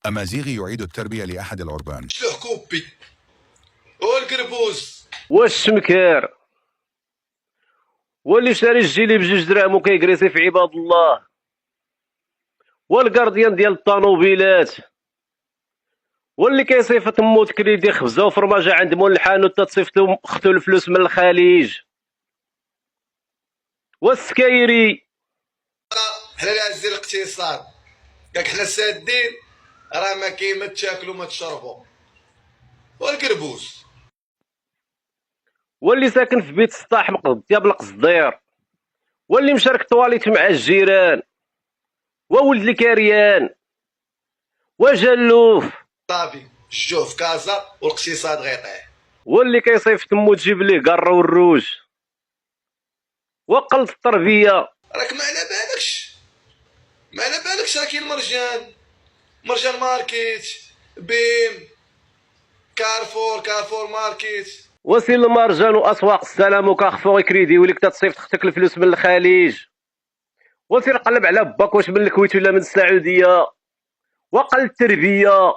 أمازيغي يعيد التربية لأحد العربان. شلوح كوبي والقربوز والشمكار واللي شاري الجيلي بجوج دراهم وكيكريسي في عباد الله، والكارديان ديال الطانوبيلات، واللي كيصيفط موت كريدي خبزه وفرماجه عند مول الحانوت تتصيفطو اختو الفلوس من الخليج، والسكايري. حنا اللي عزيز الاقتصاد كاك حنا سادين راه ما كاين ما تاكلوا ما تشربوا. والقربوز واللي ساكن في بيت سطاح مقضيه بالقصدير، واللي مشارك طواليت مع الجيران، وولد الكاريان، وجلوف، صافي الجوع في كازا والاقتصاد غيطيح. واللي كيصيف تمو تجيب ليه قر والروج، وقلت التربيه. راك ما على بالكش راه كاين مرجان ماركيت، بيم، كارفور ماركيت، وسيل المرجان واسواق السلام وكارفور كريدي وليك تتصيفط اختك الفلوس من الخليج، وسير قلب على باك واش من الكويت ولا من السعوديه، وقل التربيه.